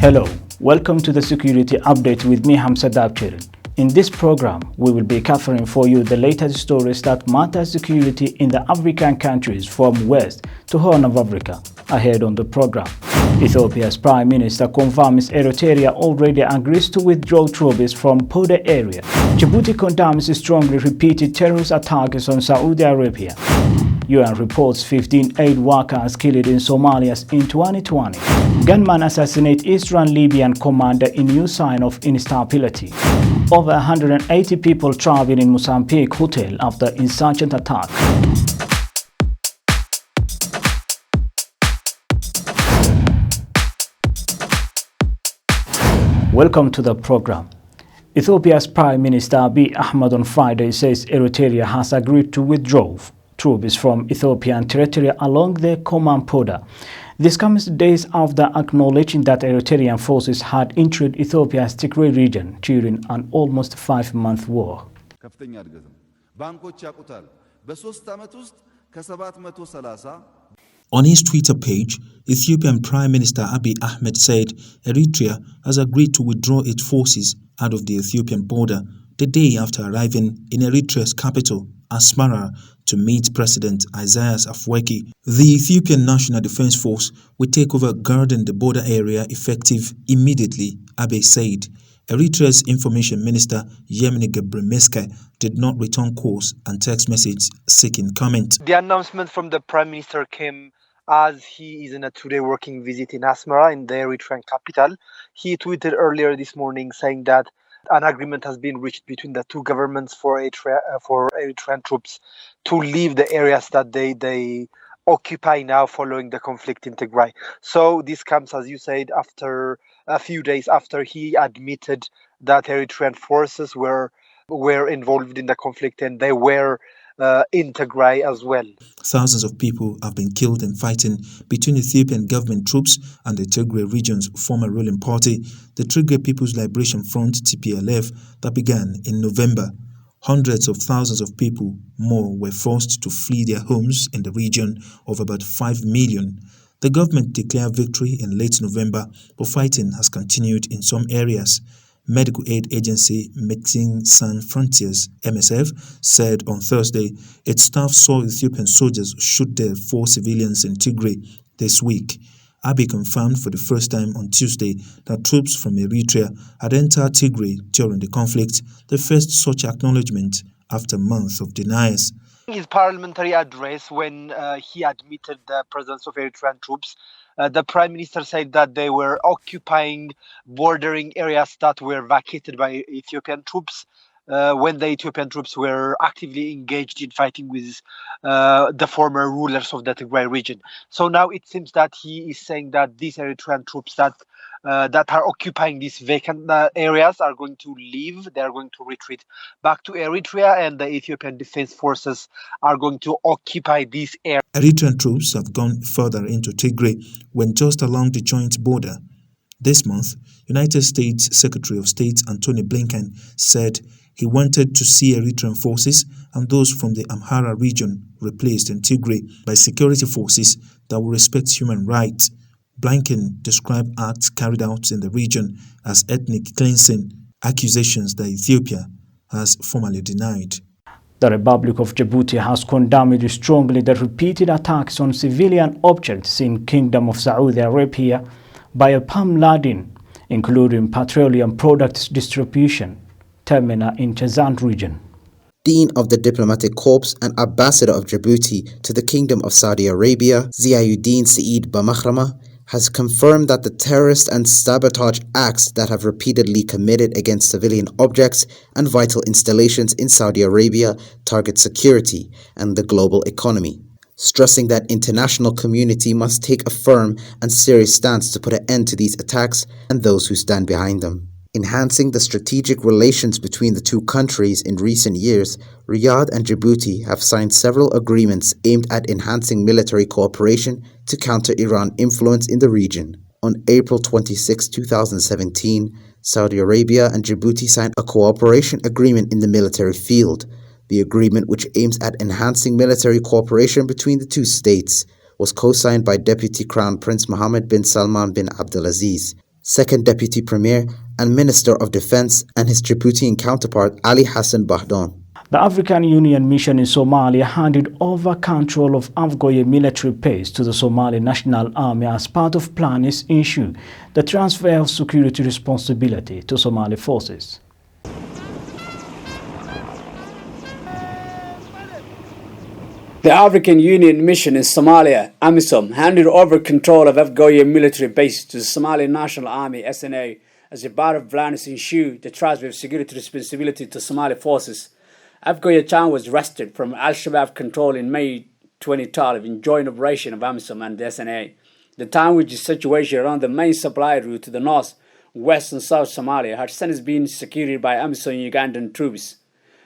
Hello, welcome to the Security Update with me, Hamse Daabjeerin. In this program, we will be covering for you the latest stories that matter security in the African countries from West to Horn of Africa. Ahead on the program, Ethiopia's Prime Minister confirms Eritrea already agrees to withdraw troops from Poda area. Djibouti condemns strongly repeated terrorist attacks on Saudi Arabia. UN reports 15 aid workers killed in Somalia in 2020. Gunman assassinate Eastern Libyan commander in new sign of instability. Over 180 people travel in Mozambique hotel after insurgent attack. Welcome to the program. Ethiopia's Prime Minister Abiy Ahmed on Friday says Eritrea has agreed to withdraw troops from Ethiopian territory along the command border. This comes days after acknowledging that Eritrean forces had entered Ethiopia's Tigray region during an almost 5-month war. On his Twitter page, Ethiopian Prime Minister Abiy Ahmed said Eritrea has agreed to withdraw its forces out of the Ethiopian border the day after arriving in Eritrea's capital, Asmara, to meet President Isaias Afwerki. The Ethiopian National Defense Force will take over guarding the border area effective immediately, Abiy said. Eritrea's Information Minister Yemini Gebremeske did not return calls and text messages seeking comment. The announcement from the Prime Minister came as he is in a two-day working visit in Asmara, in the Eritrean capital. He tweeted earlier this morning saying that an agreement has been reached between the two governments for Eritrean troops to leave the areas that they occupy now following the conflict in Tigray. So this comes, as you said, after a few days after he admitted that Eritrean forces were involved in the conflict and they were in Tigray as well. Thousands of people have been killed in fighting between Ethiopian government troops and the Tigray region's former ruling party, the Tigray People's Liberation Front (TPLF), that began in November. Hundreds of thousands of people more were forced to flee their homes in the region of about 5 million. The government declared victory in late November, but fighting has continued in some areas. Medical aid agency Médecins Sans Frontières (MSF) said on Thursday its staff saw Ethiopian soldiers shoot dead 4 civilians in Tigray this week. Abiy confirmed for the first time on Tuesday that troops from Eritrea had entered Tigray during the conflict, the first such acknowledgement after months of denials. In his parliamentary address, when he admitted the presence of Eritrean troops, the Prime Minister said that they were occupying bordering areas that were vacated by Ethiopian troops when the Ethiopian troops were actively engaged in fighting with the former rulers of the Tigray region. So now it seems that he is saying that these Eritrean troops that are occupying these vacant areas are going to leave. They are going to retreat back to Eritrea, and the Ethiopian Defense Forces are going to occupy these areas. Eritrean troops have gone further into Tigray when just along the joint border. This month, United States Secretary of State Antony Blinken said he wanted to see Eritrean forces and those from the Amhara region replaced in Tigray by security forces that will respect human rights. Blinken described acts carried out in the region as ethnic cleansing, accusations that Ethiopia has formally denied. The Republic of Djibouti has condemned strongly the repeated attacks on civilian objects in Kingdom of Saudi Arabia by a palm laden, including petroleum products distribution terminal in Jazan region. Dean of the Diplomatic Corps and Ambassador of Djibouti to the Kingdom of Saudi Arabia, Ziauddin Saeed Bamachrama, has confirmed that the terrorist and sabotage acts that have repeatedly committed against civilian objects and vital installations in Saudi Arabia target security and the global economy, stressing that international community must take a firm and serious stance to put an end to these attacks and those who stand behind them. Enhancing the strategic relations between the two countries in recent years, Riyadh and Djibouti have signed several agreements aimed at enhancing military cooperation to counter Iran influence in the region. On April 26, 2017, Saudi Arabia and Djibouti signed a cooperation agreement in the military field. The agreement, which aims at enhancing military cooperation between the two states, was co-signed by Deputy Crown Prince Mohammed bin Salman bin Abdulaziz. Second Deputy Premier and Minister of Defense, and his Djiboutian counterpart Ali Hassan Bahdoun. The African Union mission in Somalia handed over control of Afgoye military base to the Somali National Army as part of plans to ensure the transfer of security responsibility to Somali forces. The African Union mission in Somalia, AMISOM, handed over control of Afgoye military base to the Somali National Army, SNA, as a part of plans to ensure the transfer of security responsibility to Somali forces. Afgoye town was wrested from Al-Shabaab control in May 2012 in joint operation of AMISOM and the SNA. The town, which is situated around the main supply route to the north, west and south Somalia, had since been secured by AMISOM Ugandan troops.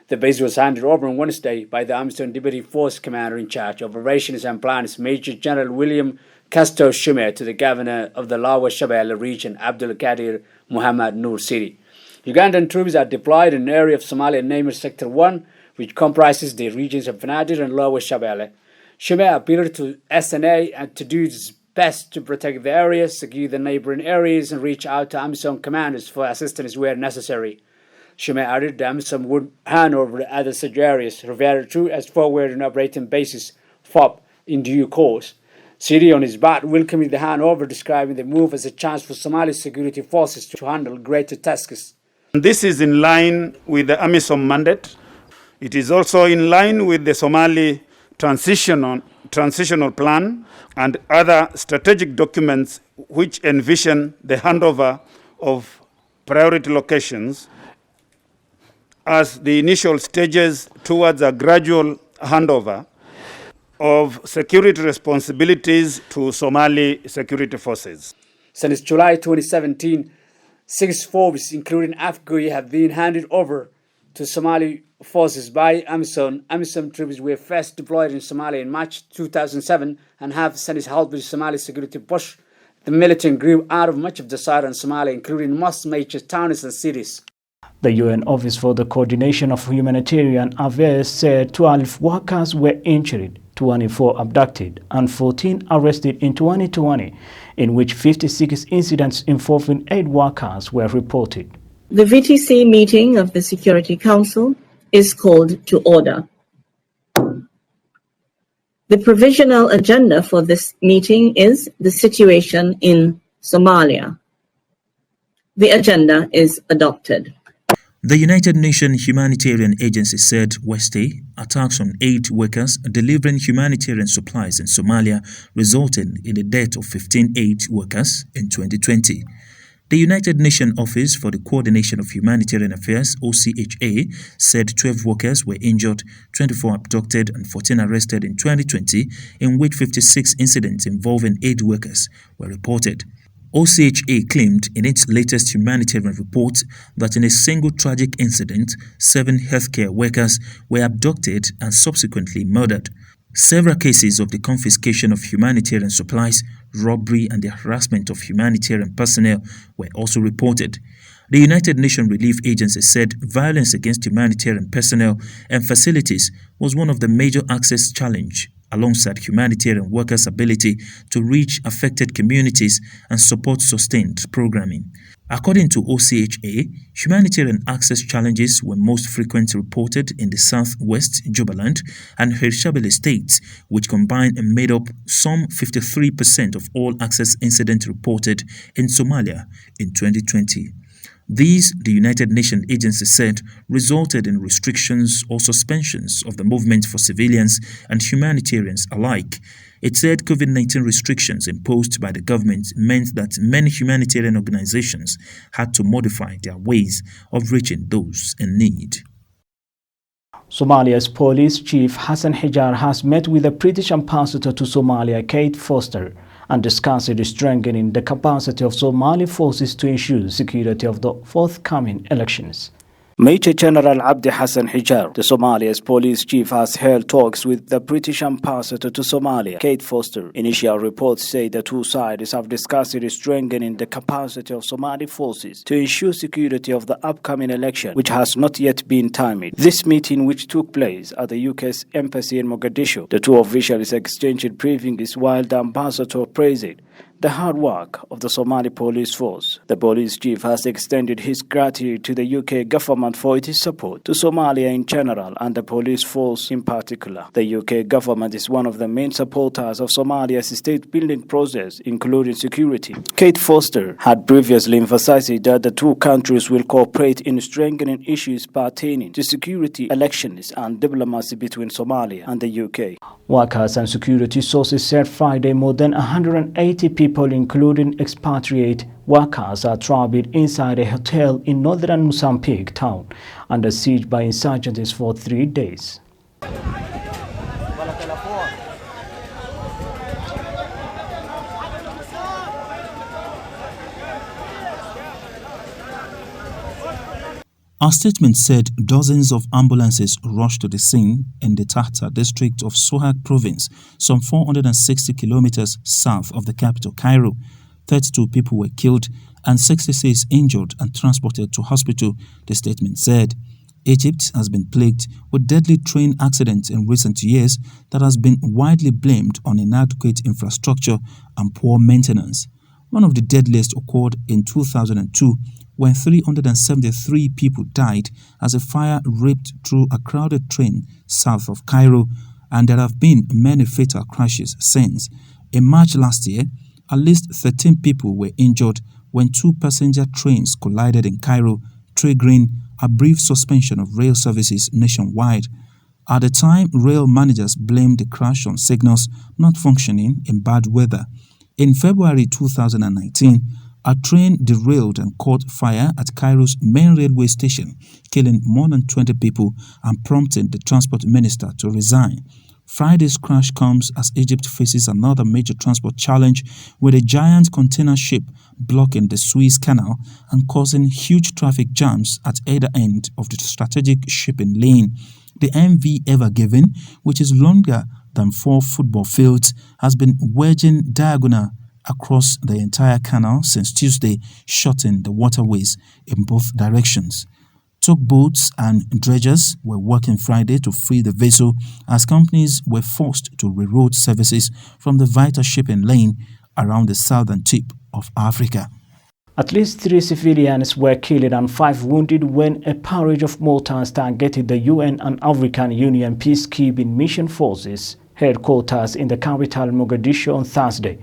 The base was handed over on Wednesday by the AMISOM Deputy Force Commander in charge of operations and plans, Major General William Casto Shumer, to the Governor of the Lower Shabelle region, Abdul Qadir Muhammad Nur Siri. Ugandan troops are deployed in an area of Somalia named Sector 1, which comprises the regions of Nadir and Lower Shabelle. Shumer appealed to SNA and to do its best to protect the area, secure the neighboring areas, and reach out to AMISOM commanders for assistance where necessary. Shumer added that AMISOM would hand over other such areas, referred to as forward and operating bases, FOB, in due course. Siri, on his part, welcomed the handover, describing the move as a chance for Somali security forces to handle greater tasks. This is in line with the AMISOM mandate. It is also in line with the Somali transitional plan and other strategic documents which envision the handover of priority locations as the initial stages towards a gradual handover of security responsibilities to Somali security forces. Since July 2017, 6 FOBs, including Afgoye, have been handed over to Somali forces by AMISOM. AMISOM troops were first deployed in Somalia in March 2007 and have since helped with Somali security push the militant group out of much of the southern Somalia, including most major towns and cities. The UN Office for the Coordination of Humanitarian Affairs said 12 workers were injured, 24 abducted, and 14 arrested in 2020, in which 56 incidents involving aid workers were reported. The VTC meeting of the Security Council is called to order. The provisional agenda for this meeting is the situation in Somalia. The agenda is adopted. The United Nations Humanitarian Agency said Wednesday attacks on aid workers delivering humanitarian supplies in Somalia resulted in the death of 15 aid workers in 2020. The United Nations Office for the Coordination of Humanitarian Affairs, OCHA, said 12 workers were injured, 24 abducted, and 14 arrested in 2020, in which 56 incidents involving aid workers were reported. OCHA claimed in its latest humanitarian report that in a single tragic incident, 7 healthcare workers were abducted and subsequently murdered. Several cases of the confiscation of humanitarian supplies, robbery, and the harassment of humanitarian personnel were also reported. The United Nations Relief Agency said violence against humanitarian personnel and facilities was one of the major access challenges, alongside humanitarian workers' ability to reach affected communities and support sustained programming. According to OCHA, humanitarian access challenges were most frequently reported in the southwest Jubaland and Hirshabelle states, which combined and made up some 53% of all access incidents reported in Somalia in 2020. These, the United Nations agency said, resulted in restrictions or suspensions of the movement for civilians and humanitarians alike. It said COVID-19 restrictions imposed by the government meant that many humanitarian organizations had to modify their ways of reaching those in need. Somalia's police chief Hassan Hijar has met with the British ambassador to Somalia, Kate Foster, and discussed strengthening the capacity of Somali forces to ensure security of the forthcoming elections. Major General Abdi Hassan Hijar, the Somalia's police chief, has held talks with the British ambassador to Somalia, Kate Foster. Initial reports say the two sides have discussed strengthening the capacity of Somali forces to ensure security of the upcoming election, which has not yet been timed. This meeting, which took place at the UK's embassy in Mogadishu, the two officials exchanged briefings while the ambassador praised the hard work of the Somali police force. The police chief has extended his gratitude to the UK government for its support to Somalia in general and the police force in particular. The UK government is one of the main supporters of Somalia's state-building process, including security. Kate Foster had previously emphasized that the two countries will cooperate in strengthening issues pertaining to security, elections, and diplomacy between Somalia and the UK. Workers and security sources said Friday more than 180 people, including expatriate workers, are trapped inside a hotel in northern Mozambique town under siege by insurgents for 3 days. Our statement said dozens of ambulances rushed to the scene in the Tahta district of Sohag province, some 460 kilometers south of the capital, Cairo. 32 people were killed and 66 injured and transported to hospital, the statement said. Egypt has been plagued with deadly train accidents in recent years that has been widely blamed on inadequate infrastructure and poor maintenance. One of the deadliest occurred in 2002 when 373 people died as a fire ripped through a crowded train south of Cairo, and there have been many fatal crashes since. In March last year, at least 13 people were injured when two passenger trains collided in Cairo, triggering a brief suspension of rail services nationwide. At the time, rail managers blamed the crash on signals not functioning in bad weather. In February 2019, a train derailed and caught fire at Cairo's main railway station, killing more than 20 people and prompting the transport minister to resign. Friday's crash comes as Egypt faces another major transport challenge, with a giant container ship blocking the Suez Canal and causing huge traffic jams at either end of the strategic shipping lane. The MV Ever Given, which is longer than 4 football fields, has been wedging diagonal across the entire canal since Tuesday, shutting the waterways in both directions. Tugboats and dredgers were working Friday to free the vessel as companies were forced to reroute services from the vital shipping lane around the southern tip of Africa. At least 3 civilians were killed and 5 wounded when a barrage of mortars targeted the UN and African Union peacekeeping mission forces headquarters in the capital Mogadishu on Thursday.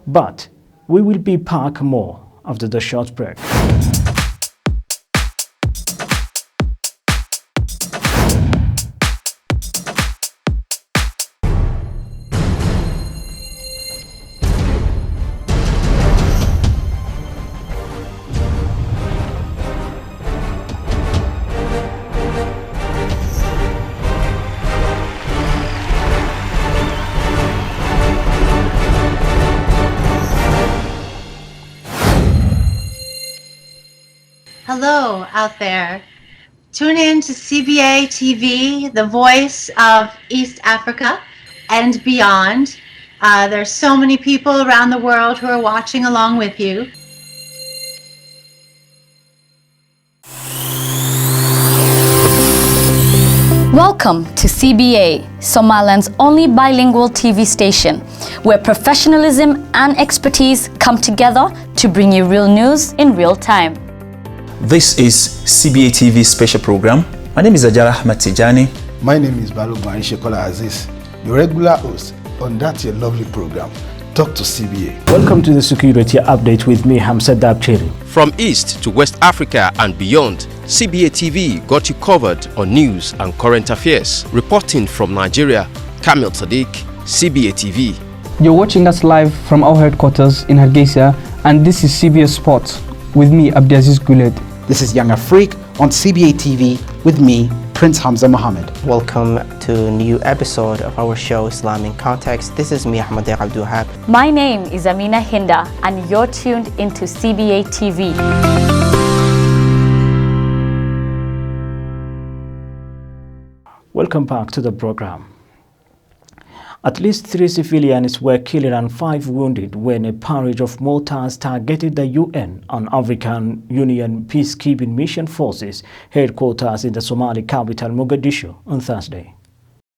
But we will be back more after the short break. Hello out there. Tune in to CBA TV, the voice of East Africa and beyond. There's so many people around the world who are watching along with you. Welcome to CBA, Somaliland's only bilingual TV station, where professionalism and expertise come together to bring you real news in real time. This is CBA TV special program. My name is Ajara Ahmed Tijani. My name is Balogun Shekola Aziz, your regular host on that your lovely program, Talk to CBA. Welcome to the Security Update with me, Hamse Daabjeerin. From East to West Africa and beyond, CBA TV got you covered on news and current affairs. Reporting from Nigeria, Kamil Sadiq, CBA TV. You're watching us live from our headquarters in Hargeisa, and this is CBA Sports with me, Abdiaziz Guled. This is Young Afrik on CBA TV with me, Prince Hamza Mohammed. Welcome to a new episode of our show Islam in Context. This is me, Ahmed Abduhab. My name is Amina Hinda, and you're tuned into CBA TV. Welcome back to the program. At least 3 civilians were killed and 5 wounded when a barrage of mortars targeted the UN and African Union peacekeeping mission forces headquarters in the Somali capital Mogadishu on Thursday.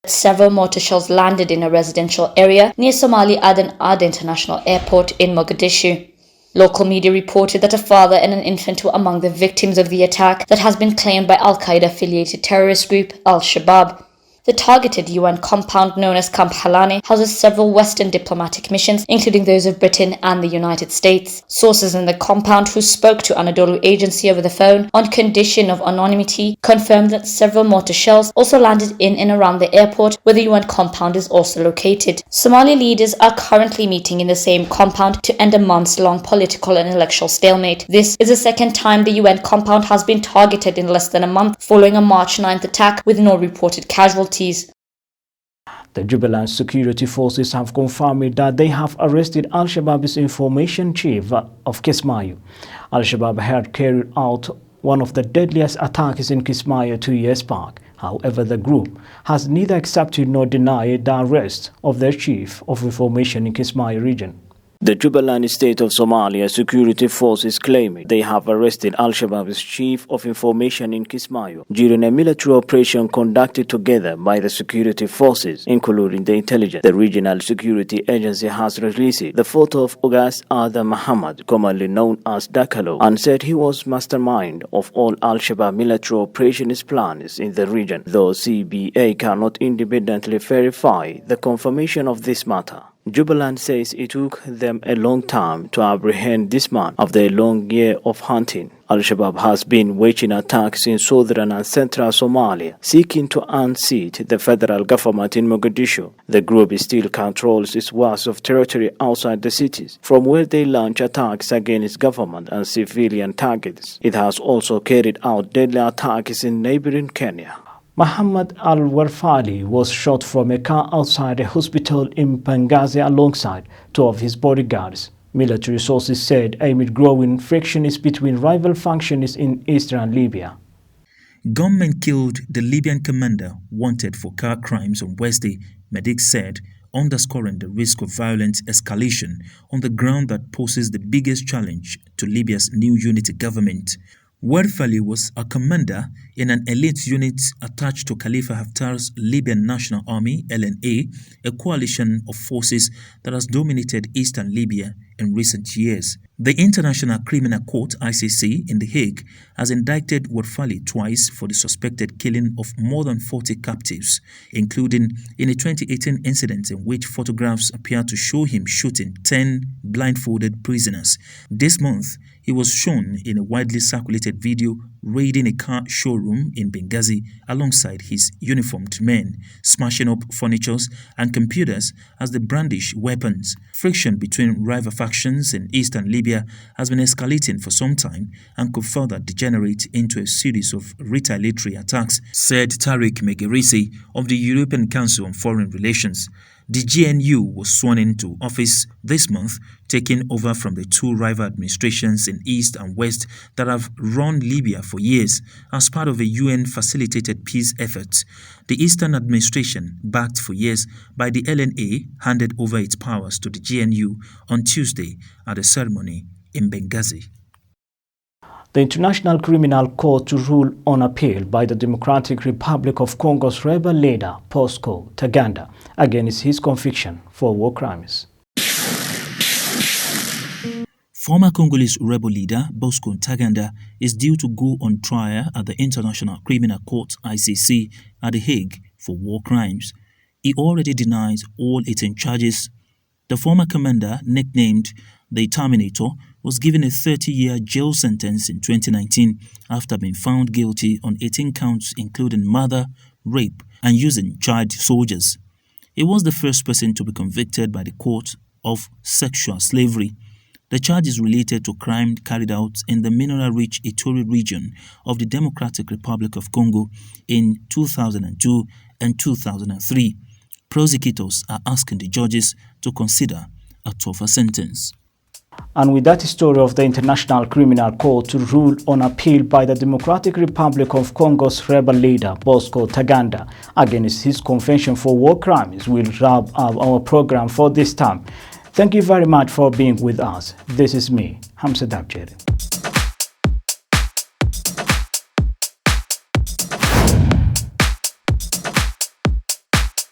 Several mortar shells landed in a residential area near Somali Aden Ad International Airport in Mogadishu. Local media reported that a father and an infant were among the victims of the attack that has been claimed by Al-Qaeda-affiliated terrorist group Al-Shabaab. The targeted UN compound known as Camp Halane houses several Western diplomatic missions, including those of Britain and the United States. Sources in the compound who spoke to Anadolu Agency over the phone on condition of anonymity confirmed that several mortar shells also landed in and around the airport where the UN compound is also located. Somali leaders are currently meeting in the same compound to end a months-long political and electoral stalemate. This is the second time the UN compound has been targeted in less than a month following a March 9th attack with no reported casualties. The Jubaland security forces have confirmed that they have arrested Al-Shabaab's information chief of Kismayo. Al-Shabaab had carried out one of the deadliest attacks in Kismayo 2 years back. However, the group has neither accepted nor denied the arrest of their chief of information in Kismayo region. The Jubaland state of Somalia security forces claim they have arrested Al-Shabaab's chief of information in Kismayo during a military operation conducted together by the security forces, including the intelligence. The regional security agency has released the photo of August Adam Muhammad, commonly known as Dakalo, and said he was mastermind of all Al-Shabaab military operations plans in the region, though CBA cannot independently verify the confirmation of this matter. Jubaland says it took them a long time to apprehend this man after a long year of hunting. Al-Shabaab has been waging attacks in southern and central Somalia, seeking to unseat the federal government in Mogadishu. The group still controls its vast of territory outside the cities, from where they launch attacks against government and civilian targets. It has also carried out deadly attacks in neighboring Kenya. Muhammad al-Warfali was shot from a car outside a hospital in Benghazi alongside two of his bodyguards. Military sources said amid growing frictions between rival factions in eastern Libya. Gunmen killed the Libyan commander wanted for car crimes on Wednesday, medics said, underscoring the risk of violent escalation on the ground that poses the biggest challenge to Libya's new unity government. Warfali was a commander in an elite unit attached to Khalifa Haftar's Libyan National Army, LNA, a coalition of forces that has dominated eastern Libya in recent years. The International Criminal Court, ICC, in The Hague, has indicted Warfali twice for the suspected killing of more than 40 captives, including in a 2018 incident in which photographs appear to show him shooting 10 blindfolded prisoners. This month, he was shown in a widely circulated video raiding a car showroom in Benghazi alongside his uniformed men, smashing up furniture and computers as they brandish weapons. Friction between rival factions in eastern Libya has been escalating for some time and could further degenerate into a series of retaliatory attacks, said Tariq Megerisi of the European Council on Foreign Relations. The GNU was sworn into office this month, taking over from the two rival administrations in East and West that have run Libya for years as part of a UN-facilitated peace effort. The Eastern administration, backed for years by the LNA, handed over its powers to the GNU on Tuesday at a ceremony in Benghazi. The International Criminal Court to rule on appeal by the Democratic Republic of Congo's rebel leader, Bosco Ntaganda, against his conviction for war crimes. Former Congolese rebel leader Bosco Ntaganda is due to go on trial at the International Criminal Court (ICC) at The Hague for war crimes. He already denies all 18 charges. The former commander, nicknamed the Terminator, was given a 30-year jail sentence in 2019 after being found guilty on 18 counts including murder, rape, and using child soldiers. He was the first person to be convicted by the court of sexual slavery. The charge is related to crime carried out in the mineral-rich Ituri region of the Democratic Republic of Congo in 2002 and 2003. Prosecutors are asking the judges to consider a tougher sentence. And with that story of the International Criminal Court to rule on appeal by the Democratic Republic of Congo's rebel leader Bosco Ntaganda against his convention for war crimes, we'll wrap up our program for this time. Thank you very much for being with us. This is me, Hamse Daabjeerin.